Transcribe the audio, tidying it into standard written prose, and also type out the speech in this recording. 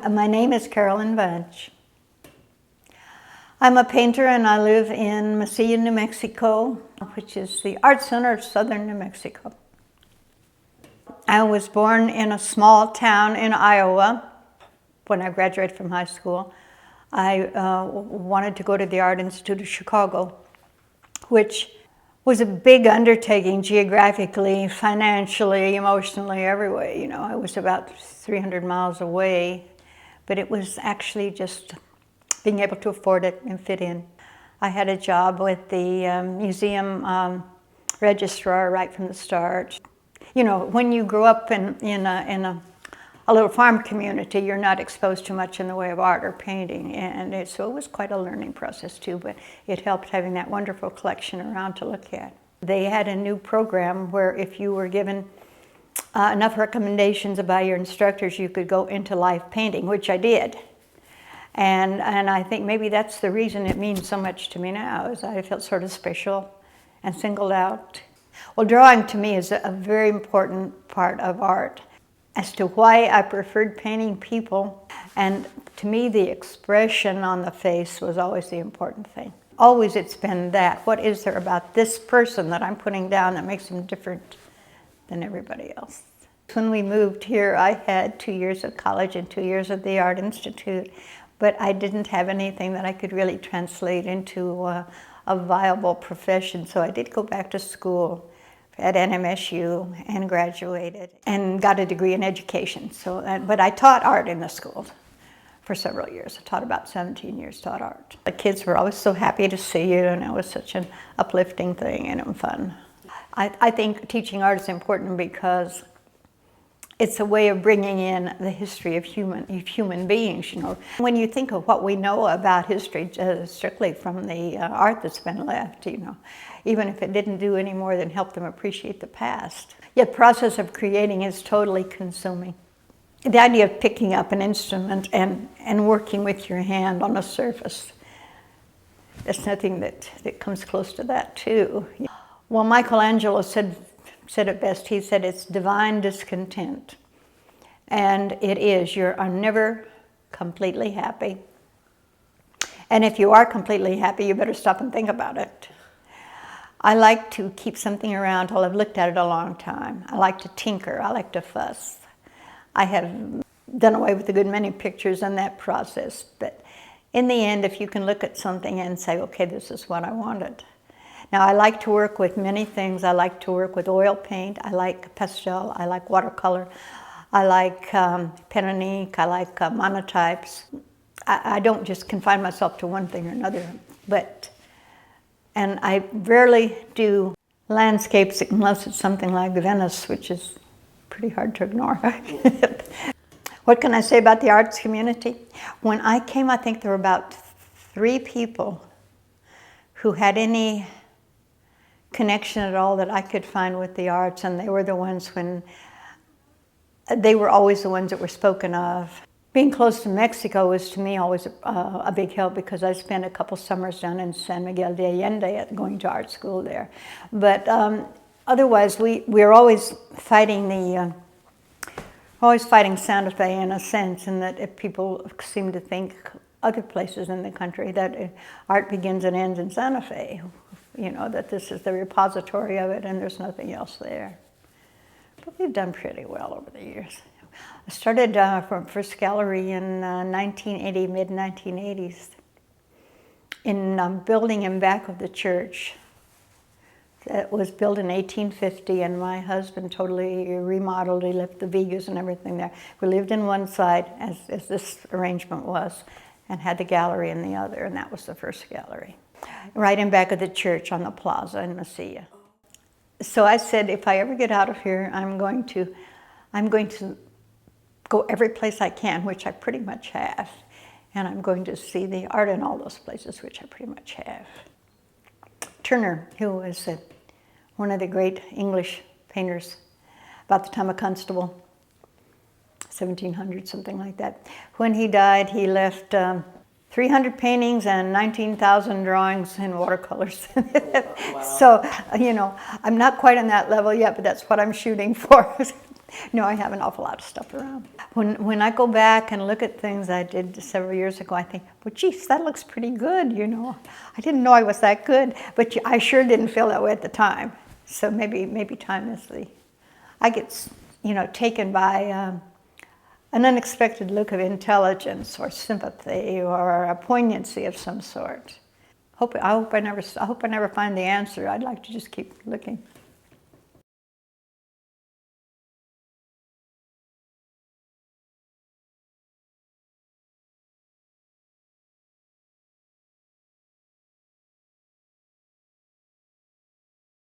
My name is Carolyn Bunch. I'm a painter and I live in Mesilla, New Mexico, which is the art center of southern New Mexico. I was born in a small town in Iowa. When I graduated from high school, I wanted to go to the Art Institute of Chicago, which was a big undertaking geographically, financially, emotionally, every way. You know, I was about 300 miles away, but it was actually just being able to afford it and fit in. I had a job with the museum registrar right from the start. You know, when you grow up in a little farm community, you're not exposed to much in the way of art or painting, and so it was quite a learning process too, but it helped having that wonderful collection around to look at. They had a new program where if you were given enough recommendations by your instructors, you could go into live painting, which I did. And I think maybe that's the reason it means so much to me now, is I felt sort of special and singled out. Well, drawing to me is a very important part of art. As to why I preferred painting people, and to me the expression on the face was always the important thing. Always it's been that. What is there about this person that I'm putting down that makes them different than everybody else? When we moved here, I had 2 years of college and 2 years at the Art Institute, but I didn't have anything that I could really translate into a viable profession, so I did go back to school at NMSU and graduated and got a degree in education. So, but I taught art in the schools for several years. I taught about 17 years, taught art. The kids were always so happy to see you, and it was such an uplifting thing and fun. I think teaching art is important because it's a way of bringing in the history of human beings, you know. When you think of what we know about history, strictly from the art that's been left, you know, even if it didn't do any more than help them appreciate the past. Yet the process of creating is totally consuming. The idea of picking up an instrument and working with your hand on a surface, there's nothing that comes close to that too. Well, Michelangelo said it best. He said it's divine discontent. And it is. You're never completely happy. And if you are completely happy, you better stop and think about it. I like to keep something around till I've looked at it a long time. I like to tinker. I like to fuss. I have done away with a good many pictures in that process. But in the end, if you can look at something and say, okay, this is what I wanted. Now, I like to work with many things. I like to work with oil paint. I like pastel. I like watercolor. I like pen and ink. I like monotypes. I don't just confine myself to one thing or another. And I rarely do landscapes unless it's something like Venice, which is pretty hard to ignore. What can I say about the arts community? When I came, I think there were about 3 people who had any connection at all that I could find with the arts, and they were the ones they were always the ones that were spoken of. Being close to Mexico was to me always a big help because I spent a couple summers down in San Miguel de Allende going to art school there. But otherwise, we're always fighting Santa Fe in a sense, in that if people seem to think other places in the country that art begins and ends in Santa Fe. You know, that this is the repository of it and there's nothing else there. But we've done pretty well over the years. I started from first gallery in 1980, mid-1980s, in a building in back of the church that was built in 1850, and my husband totally remodeled. He left the vigas and everything there. We lived in one side, as this arrangement was, and had the gallery in the other, and that was the first gallery. Right in back of the church on the plaza in Mesilla. So I said, if I ever get out of here, I'm going to go every place I can, which I pretty much have. And I'm going to see the art in all those places, which I pretty much have. Turner, who was one of the great English painters about the time of Constable, 1700, something like that. When he died, he left 300 paintings and 19,000 drawings in watercolors. So, you know, I'm not quite on that level yet, but that's what I'm shooting for. No, I have an awful lot of stuff around. When I go back and look at things I did several years ago, I think, well, geez, that looks pretty good, you know. I didn't know I was that good, but I sure didn't feel that way at the time. So maybe time is I get, you know, taken by an unexpected look of intelligence or sympathy or a poignancy of some sort. I hope I never find the answer. I'd like to just keep looking.